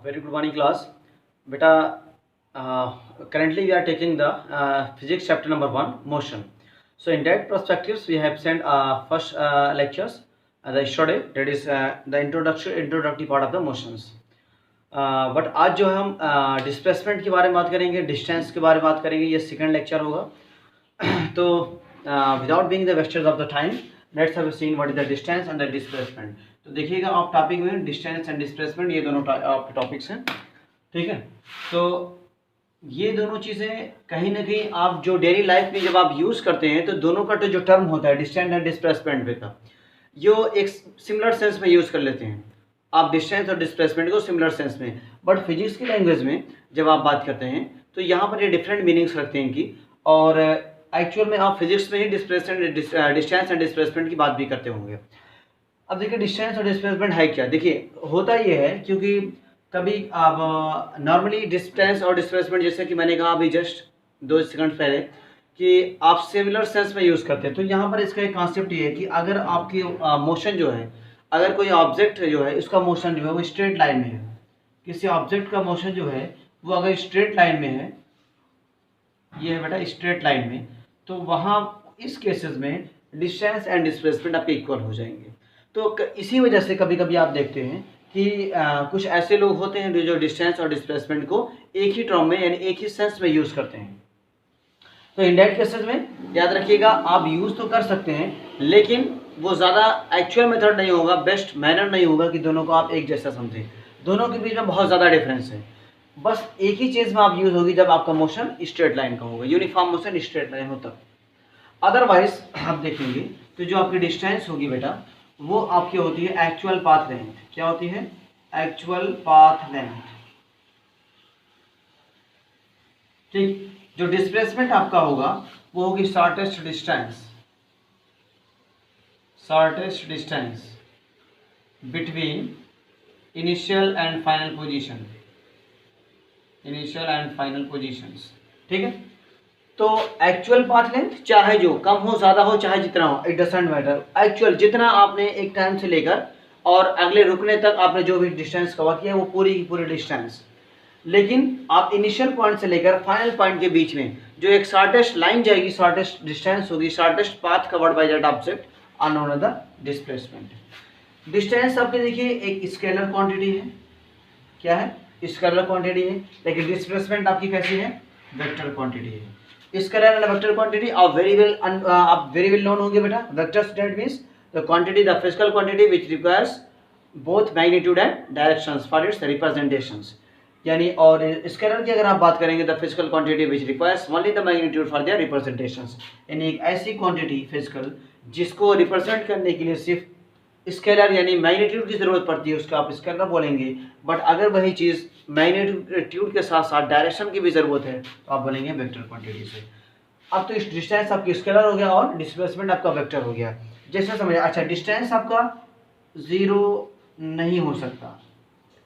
Very good morning class. Beta, currently we are taking the physics chapter number 1, motion. So in that perspectives we have sent first lectures the yesterday, that is the introductory part of the motions. But आज जो है हम displacement के बारे में बात करेंगे, distance के बारे में बात करेंगे, ये सेकंड लेक्चर होगा. तो without being the wastage of the time, let's have seen what is the distance and the displacement. तो देखिएगा आप टॉपिक में डिस्टेंस एंड डिस्प्लेसमेंट, ये दोनों आपके टॉपिक्स हैं, ठीक है. तो ये दोनों चीज़ें कहीं ना कहीं आप जो डेली लाइफ में जब आप यूज़ करते हैं तो दोनों का जो टर्म होता है डिस्टेंस एंड डिस्प्लेसमेंट पे का, यो एक सिमिलर सेंस में यूज़ कर लेते हैं आप डिस्टेंस और डिस्प्लेसमेंट को सिमिलर सेंस में. बट फिजिक्स की लैंग्वेज में जब आप बात करते हैं तो यहाँ पर ये डिफरेंट मीनिंग्स रखते हैं इनकी, और एक्चुअल में आप फिजिक्स में ही डिस्टेंस एंड डिस्प्लेसमेंट की बात भी करते होंगे. अब देखिए डिस्टेंस और डिस्प्लेसमेंट है क्या. देखिए होता ये है क्योंकि कभी आप नॉर्मली डिस्टेंस और डिस्प्लेसमेंट, जैसे कि मैंने कहा अभी जस्ट 2 सेकंड पहले, कि आप सिमिलर सेंस में यूज़ करते हैं. तो यहाँ पर इसका एक कॉन्सेप्ट ये है कि अगर आपकी मोशन जो है, अगर कोई ऑब्जेक्ट जो है उसका मोशन जो है वो स्ट्रेट लाइन में है, किसी ऑब्जेक्ट का मोशन जो है वो अगर स्ट्रेट लाइन में है, ये है बेटा स्ट्रेट लाइन में, तो वहाँ इस केसेस में डिस्टेंस एंड डिस्प्लेसमेंट आपके इक्वल हो जाएंगे. तो इसी वजह से कभी कभी आप देखते हैं कि कुछ ऐसे लोग होते हैं जो डिस्टेंस और डिस्प्लेसमेंट को एक ही टर्म में यानी एक ही सेंस में यूज़ करते हैं. तो इन दैट केसेस में याद रखिएगा आप यूज़ तो कर सकते हैं, लेकिन वो ज़्यादा एक्चुअल मेथड नहीं होगा, बेस्ट मैनर नहीं होगा कि दोनों को आप एक जैसा समझें. दोनों के बीच में बहुत ज़्यादा डिफरेंस है. बस एक ही चीज़ में आप यूज़ होगी जब आपका मोशन स्ट्रेट लाइन का होगा, यूनिफॉर्म मोशन स्ट्रेट लाइन हो तब. अदरवाइज आप देखेंगे तो जो आपकी डिस्टेंस होगी बेटा वो आपकी होती है एक्चुअल पाथ लेंथ. क्या होती है? Actual path length. ठीक. जो डिस्प्लेसमेंट आपका होगा वो होगी shortest distance between initial and final positions. ठीक है. तो एक्चुअल पाथ लेंथ चाहे जो कम हो, ज़्यादा हो, चाहे जितना हो, इट डजंट मैटर. एक्चुअल जितना आपने एक टाइम से लेकर और अगले रुकने तक आपने जो भी डिस्टेंस कवर किया वो पूरी की पूरी डिस्टेंस. लेकिन आप इनिशियल पॉइंट से लेकर फाइनल पॉइंट के बीच में जो एक शॉर्टेस्ट लाइन जाएगी, शॉर्टेस्ट डिस्टेंस होगी, shortest path covered by that object are known as the displacement. Distance आपके देखिए एक स्केलर क्वांटिटी है. क्या है? स्केलर क्वांटिटी है. लेकिन डिस्प्लेसमेंट आपकी कैसी है? वेक्टर क्वांटिटी है. स्केलर एंड वेक्टर क्वांटिटी आप वेरी वेल नोन होंगे बेटा. Vectors that means the quantity, the physical quantity which requires both magnitude and directions for its representations. यानी और स्केलर की अगर आप बात करेंगे the physical quantity which requires only the magnitude for their representations. यानी एक ऐसी क्वांटिटी फिजिकल जिसको रिप्रेजेंट करने के लिए सिर्फ स्केलर यानी मैग्नीट्यूड की जरूरत पड़ती है, उसका आप स्केलर बोलेंगे. बट अगर वही चीज़ मैग्नीट्यूड के साथ साथ डायरेक्शन की भी ज़रूरत है तो आप बोलेंगे वेक्टर क्वांटिटी से. अब तो इस डिस्टेंस आपकी स्केलर हो गया और डिस्प्लेसमेंट आपका वेक्टर हो गया. जैसे समझे. अच्छा, डिस्टेंस आपका ज़ीरो नहीं हो सकता,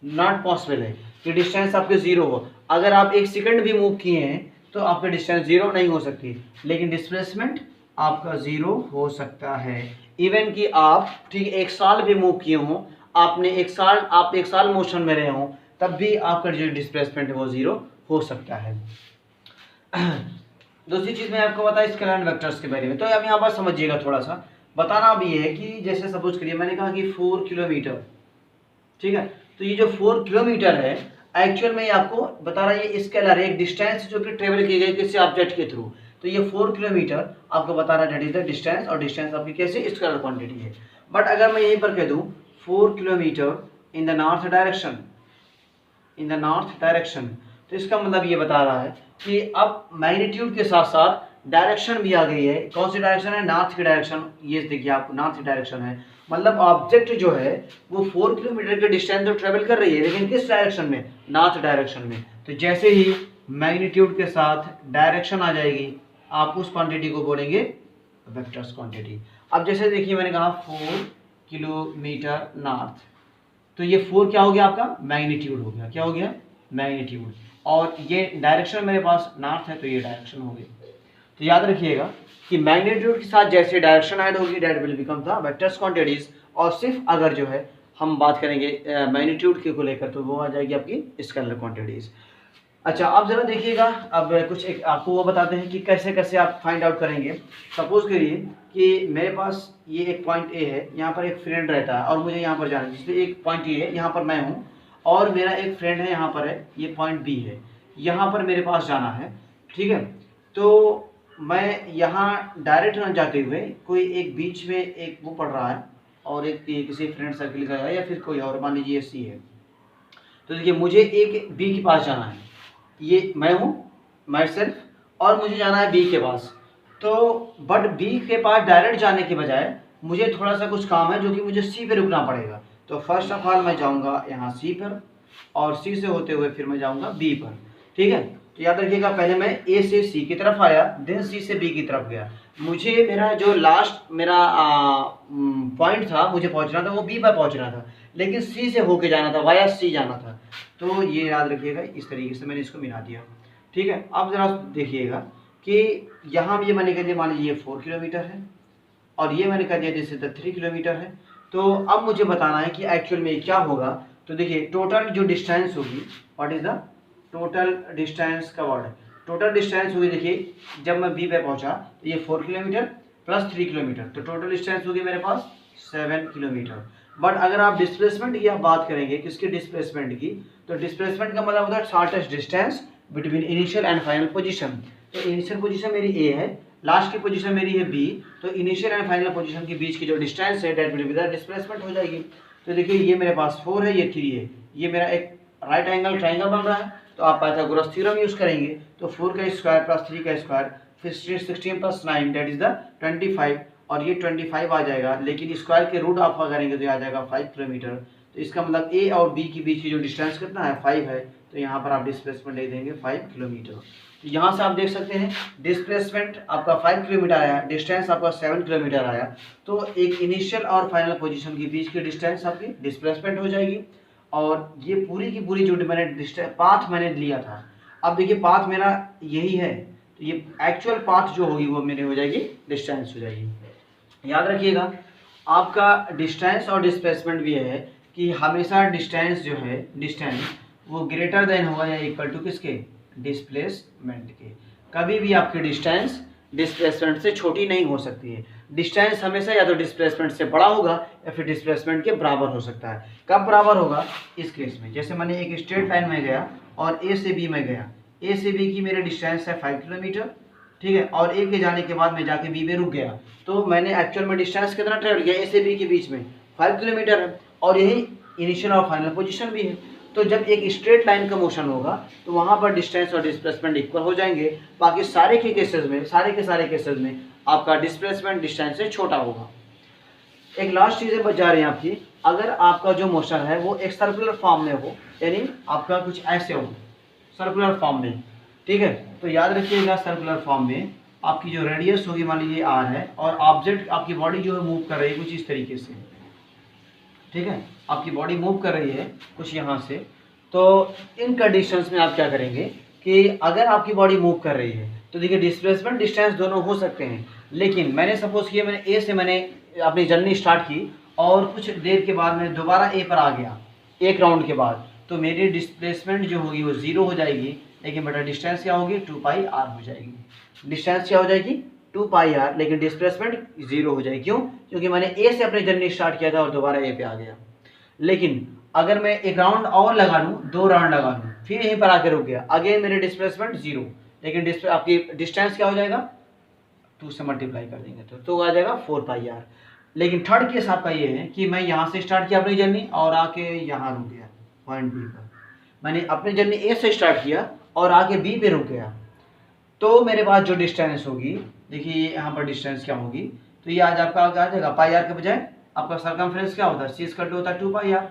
नॉट पॉसिबल है कि डिस्टेंस आपके ज़ीरो हो. अगर आप 1 सेकंड भी मूव किए हैं तो आपका डिस्टेंस ज़ीरो नहीं हो सकती. लेकिन डिस्प्लेसमेंट आपका ज़ीरो हो सकता है. इवन कि आप ठीक 1 साल भी मूव किए हों, आप 1 साल मोशन में रहे हों, तब भी आपका जो डिस्प्लेसमेंट है वो ज़ीरो हो सकता है. दूसरी चीज़ मैं आपको बताया स्केलर एंड वेक्टर्स के बारे में. तो अब यहाँ पर समझिएगा, थोड़ा सा बताना अब ये है कि जैसे सपोज करिए मैंने कहा कि 4 किलोमीटर. ठीक है. तो ये जो 4 किलोमीटर है एक्चुअल में आपको बता रहा है ये स्केलर है, एक डिस्टेंस जो कि ट्रेवल की गई किसी ऑब्जेक्ट के थ्रू. तो ये 4 किलोमीटर आपको बता रहा है दैट इज द डिस्टेंस, और डिस्टेंस आपकी कैसे स्केलर क्वांटिटी है. बट अगर मैं यहीं पर कह दूं 4 kilometre in the north direction, तो इसका मतलब ये बता रहा है कि अब मैग्नीट्यूड के साथ साथ डायरेक्शन भी आ गई है. कौन सी डायरेक्शन है? नॉर्थ की डायरेक्शन. ये देखिए आपको नॉर्थ की डायरेक्शन है, मतलब ऑब्जेक्ट जो है वो 4 किलोमीटर के डिस्टेंस तो ट्रेवल कर रही है, लेकिन किस डायरेक्शन में? नॉर्थ डायरेक्शन में. तो जैसे ही मैग्नीट्यूड के साथ डायरेक्शन आ जाएगी आप उस क्वांटिटी को बोलेंगे वेक्टर्स क्वांटिटी. अब जैसे देखिए मैंने कहा 4 किलोमीटर नॉर्थ, तो ये 4 क्या हो गया आपका? मैग्नीट्यूड हो गया. क्या हो गया? मैग्नीट्यूड. और ये डायरेक्शन मेरे पास नॉर्थ है तो ये डायरेक्शन हो गई. तो याद रखिएगा कि मैग्नीट्यूड के साथ जैसे डायरेक्शन ऐड होगी that will become the vectors quantities. और सिर्फ अगर जो है हम बात करेंगे मैग्नीट्यूड के को लेकर, तो वो आ जाएगी आपकी स्केलर क्वांटिटीज़। अच्छा, आप ज़रा देखिएगा, अब कुछ एक आपको वो बताते हैं कि कैसे कैसे आप फाइंड आउट करेंगे। सपोज़ करिए कि मेरे पास ये एक पॉइंट ए है, यहाँ पर एक फ्रेंड रहता है और मुझे यहाँ पर जाना है, जैसे एक पॉइंट ए है, यहाँ पर मैं हूँ और मेरा एक फ्रेंड है यहाँ पर है, ये पॉइंट बी है, यहाँ पर मेरे पास जाना है, ठीक है। तो मैं यहाँ डायरेक्ट न जाते हुए कोई एक बीच में एक वो पढ़ रहा है और एक किसी फ्रेंड सर्किल का है या फिर कोई और, मान लीजिए सी है। तो देखिए मुझे एक बी के पास जाना है, ये मैं हूँ माई सेल्फ, और मुझे जाना है बी के पास। तो बट बी के पास डायरेक्ट जाने के बजाय मुझे थोड़ा सा कुछ काम है जो कि मुझे सी पे रुकना पड़ेगा। तो फर्स्ट ऑफ ऑल मैं जाऊँगा यहाँ सी पर और सी से होते हुए फिर मैं जाऊँगा बी पर, ठीक है। तो याद रखिएगा, पहले मैं ए से सी की तरफ आया, देन सी से बी की तरफ गया। मुझे मेरा जो लास्ट मेरा पॉइंट था, मुझे पहुंचना था वो बी पर पहुंचना था, लेकिन सी से होके जाना था, वाया सी जाना था। तो ये याद रखिएगा, इस तरीके से मैंने इसको मिला दिया, ठीक है। अब ज़रा देखिएगा कि यहाँ ये मैंने कह दिया, मान लीजिए 4 किलोमीटर है और ये मैंने कह दिया जैसे 3 किलोमीटर है। तो अब मुझे बताना है कि एक्चुअल में क्या होगा। तो देखिए टोटल जो डिस्टेंस होगी, what is the total distance का वर्ड है, टोटल डिस्टेंस हुई, देखिए जब मैं बी पे पहुंचा तो ये 4 किलोमीटर प्लस 3 किलोमीटर, तो टोटल डिस्टेंस होगी मेरे पास 7 किलोमीटर। बट अगर आप डिस्प्लेसमेंट की आप बात करेंगे, किसकी डिस्प्लेसमेंट की, तो डिस्प्लेसमेंट का मतलब होता है shortest distance between initial and final position. तो इनिशियल पोजीशन मेरी ए है, लास्ट की पोजीशन मेरी है बी, तो इनिशियल एंड फाइनल पोजीशन के बीच की जो डिस्टेंस है that will be the displacement हो जाएगी। तो देखिए ये मेरे पास 4 है, ये 3 है, ये मेरा एक राइट एंगल ट्राइंगल बन रहा है, तो आप पाइथागोरस थ्योरम यूज करेंगे। तो 4 का स्क्वायर प्लस 3 का स्क्वायर फिर 16 प्लस 9 दैट इज द 25, और ये 25 आ जाएगा, लेकिन स्क्वायर के रूट आप करेंगे तो आ जाएगा 5 किलोमीटर। तो इसका मतलब ए और बी के बीच की जो डिस्टेंस कितना है, 5 है, तो यहाँ पर आप डिस्प्लेसमेंट ले देंगे 5 किलोमीटर। तो यहाँ से आप देख सकते हैं डिस्प्लेसमेंट आपका 5 किलोमीटर आया, डिस्टेंस आपका 7 किलोमीटर आया। तो एक इनिशियल और फाइनल पोजीशन के बीच की डिस्टेंस आपकी डिस्प्लेसमेंट हो जाएगी। और ये पूरी की पूरी जो मैंने पाथ मैंने लिया था, अब देखिए पाथ मेरा यही है, तो ये एक्चुअल पाथ जो होगी वो मेरी हो जाएगी डिस्टेंस हो जाएगी। याद रखिएगा, आपका डिस्टेंस और डिस्प्लेसमेंट भी है कि हमेशा डिस्टेंस जो है, डिस्टेंस वो ग्रेटर देन होगा या इक्वल टू किसके, डिस्प्लेसमेंट के। कभी भी आपकी डिस्टेंस डिस्प्लेसमेंट से छोटी नहीं हो सकती है। डिस्टेंस हमेशा या तो डिस्प्लेसमेंट से बड़ा होगा या फिर डिस्प्लेसमेंट के बराबर हो सकता है। कब बराबर होगा, इस केस में जैसे मैंने एक स्ट्रेट लाइन में गया और ए से बी में गया, ए से बी की मेरे डिस्टेंस है 5 किलोमीटर, ठीक है, और ए के जाने के बाद मैं जाके बी में रुक गया, तो मैंने एक्चुअल में डिस्टेंस कितना ट्रेवल किया, ए से बी के बीच में 5 किलोमीटर है, और यही इनिशियल और फाइनल पोजीशन भी है। तो जब एक स्ट्रेट लाइन का मोशन होगा तो वहाँ पर डिस्टेंस और डिस्प्लेसमेंट इक्वल हो जाएंगे। बाकी सारे के केसेस में, सारे केसेस में आपका डिस्प्लेसमेंट डिस्टेंस से छोटा होगा। एक लास्ट चीज़ें बच जा रही हैं आपकी, अगर आपका जो मोशन है वो एक सर्कुलर फॉर्म में हो, यानी आपका कुछ ऐसे हो सर्कुलर फॉर्म में, ठीक है, तो याद रखिएगा सर्कुलर फॉर्म में आपकी जो रेडियस होगी, मान लीजिए आर है, और ऑब्जेक्ट आपकी बॉडी जो है मूव कर रही है कुछ इस तरीके से, ठीक है, आपकी बॉडी मूव कर रही है कुछ यहाँ से। तो इन कंडीशंस में आप क्या करेंगे कि अगर आपकी बॉडी मूव कर रही है तो देखिए डिस्प्लेसमेंट डिस्टेंस दोनों हो सकते हैं, लेकिन मैंने सपोज किया मैंने ए से मैंने अपनी जर्नी स्टार्ट की और कुछ देर के बाद मैं दोबारा ए पर आ गया एक राउंड के बाद, तो मेरी डिस्प्लेसमेंट जो होगी वो 0 हो जाएगी, लेकिन बेटा डिस्टेंस क्या होगी 2πr हो जाएगी। डिस्टेंस क्या हो जाएगी 2πr, लेकिन डिस्प्लेसमेंट 0 हो जाएगी। क्यों? क्योंकि मैंने ए से अपनी जर्नी स्टार्ट किया था और दोबारा ए पे आ गया। लेकिन अगर मैं एक राउंड और लगा लूँ, 2 राउंड लगा लूँ, फिर यहीं पर आकर रुक गया, अगेन मेरे डिस्प्लेसमेंट 0, लेकिन आपकी डिस्टेंस क्या हो जाएगा 2 से मल्टीप्लाई कर देंगे तो आ जाएगा 4πr। लेकिन थर्ड केस आपका ये है कि मैं यहाँ से स्टार्ट किया अपनी जर्नी और आके यहाँ रुक गया पॉइंट बी पर, मैंने अपनी जर्नी ए से स्टार्ट किया और आके बी पे रुक गया, तो मेरे पास जो डिस्टेंस होगी, देखिए यहाँ पर डिस्टेंस क्या होगी, तो ये आज आपका आ जाएगा πr के बजाय आपका सर्कमफ्रेंस क्या होता है, c = होता है 2πr,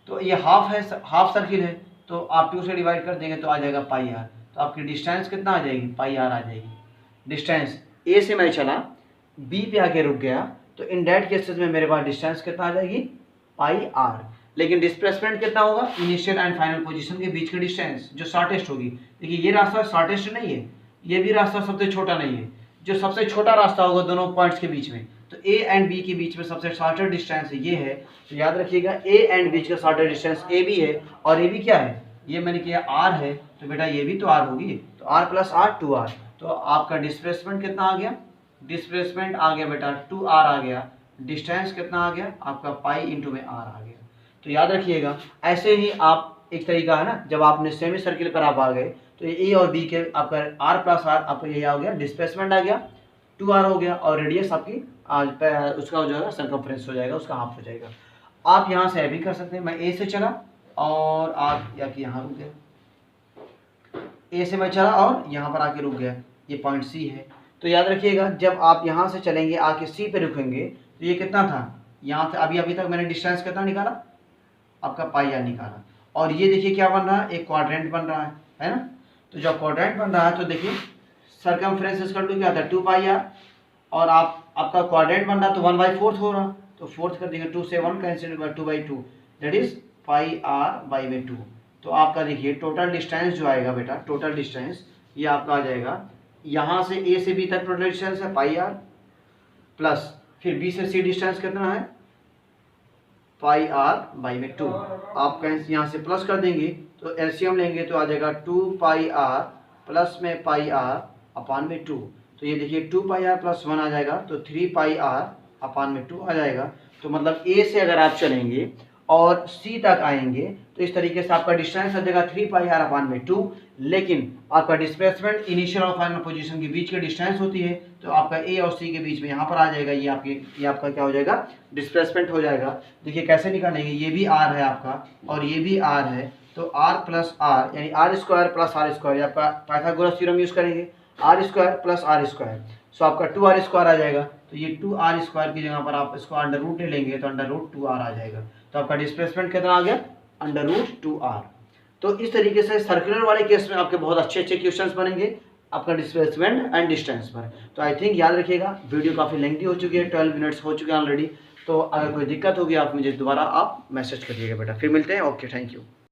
तो ये हाफ है, हाफ सर्किल है, तो आप 2 से डिवाइड कर देंगे तो आ जाएगा πr, तो आपकी डिस्टेंस कितना आ जाएगी πr आ जाएगी। डिस्टेंस ए से मैं चला बी पे आके रुक गया, तो इन डेट केसेस में मेरे पास डिस्टेंस कितना आ जाएगी πr, लेकिन डिस्प्लेसमेंट कितना होगा इनिशियल एंड फाइनल पोजीशन के बीच की डिस्टेंस जो शॉर्टेस्ट होगी। देखिए ये रास्ता शॉर्टेस्ट नहीं है, ये भी रास्ता सबसे छोटा नहीं है, जो सबसे छोटा रास्ता होगा दोनों पॉइंट्स के बीच में तो ए एंड बी के बीच में सबसे शॉर्टेस्ट डिस्टेंस ये है। तो याद रखिएगा ए एंड बी का शॉर्टेस्ट डिस्टेंस ए बी है, और ए बी क्या है, ये मैंने किया आर है, तो बेटा ये भी तो आर होगी, तो आर प्लस आर 2r। तो आपका डिस्प्लेसमेंट कितना आ गया, डिस्प्लेसमेंट आ गया बेटा 2r आ गया, डिस्टेंस कितना आ गया आपका पाई इंटू में आर आ गया। तो याद रखिएगा ऐसे ही आप, एक तरीका है ना, जब आपने सेमी सर्किल पर आप आ गए तो ए और बी के आपका आर प्लस आर आपका ये आ गया, डिस्प्लेसमेंट आ गया 2r हो गया, और रेडियस आपकी आज उसका जो है सर्कमफ्रेंस हो जाएगा, उसका हाफ हो जाएगा। आप यहाँ से भी कर सकते हैं, मैं ए से चला और आप या कि यहाँ रुक गए, ए से मैं चला और यहाँ पर आके रुक गया, ये पॉइंट सी है। तो याद रखिएगा जब आप यहाँ से चलेंगे आके सी पे रुकेंगे तो ये कितना था, यहाँ से अभी तक मैंने डिस्टेंस कितना निकाला आपका पाई आर निकाला, और ये देखिए क्या बन रहा है, एक क्वाड्रेंट बन रहा है ना। तो जब क्वाड्रेंट बन रहा है तो देखिए सर्कमफ्रेंस इक्वल टू क्या था 2 पाई आर, और आपका क्वाड्रेंट बन रहा तो 1/4 हो रहा, तो फोर्थ कर देंगे 2 से 1 cancel 2/2 that is pi R by 2। तो आपका देखिए टोटल डिस्टेंस जो आएगा बेटा, टोटल डिस्टेंस ये आपका आ जाएगा, यहाँ से ए से बी तक टोटल डिस्टेंस है पाई आर, प्लस फिर बी से सी डिस्टेंस कितना है पाई आर बाई 2। आप यहाँ से प्लस कर देंगे तो एलसीएम लेंगे तो आ जाएगा 2 पाई आर प्लस में पाई आर अपान में 2। तो ये देखिए 2 पाई आर प्लस 1 आ जाएगा, तो 3 पाई आर अपान में 2 आ जाएगा। तो मतलब ए से अगर आप चलेंगे और सी तक आएंगे तो इस तरीके से आपका डिस्टेंस आ जाएगा 3 पाई आर अपान में 2, लेकिन आपका डिस्प्लेसमेंट इनिशियल और फाइनल पोजीशन के बीच की डिस्टेंस होती है, तो आपका ए और सी के बीच में यहाँ पर आ जाएगा, ये आपका क्या हो जाएगा डिस्प्लेसमेंट हो जाएगा। देखिए कैसे निकालेंगे, ये भी आर है आपका और ये भी आर है, तो आर प्लस आर यानी r square plus r square, आपका पाइथागोरस थ्योरम यूज करेंगे, r square plus r square, so आपका 2r स्क्वायर आ जाएगा। तो ये 2r स्क्वायर की जगह पर आप इसको अंडर रूट लेंगे तो अंडर रूट 2r आ जाएगा। तो आपका डिस्प्लेसमेंट कितना आ गया अंडर रूट 2r। तो इस तरीके से सर्कुलर वाले केस में आपके बहुत अच्छे क्वेश्चंस बनेंगे आपका डिस्प्लेसमेंट एंड डिस्टेंस पर। तो आई थिंक याद रखिएगा, वीडियो काफ़ी लेंथी हो चुकी है, 12 मिनट्स हो चुके हैं ऑलरेडी। तो अगर कोई दिक्कत होगी आप मुझे दोबारा आप मैसेज करिएगा बेटा, फिर मिलते हैं। Okay, thank you.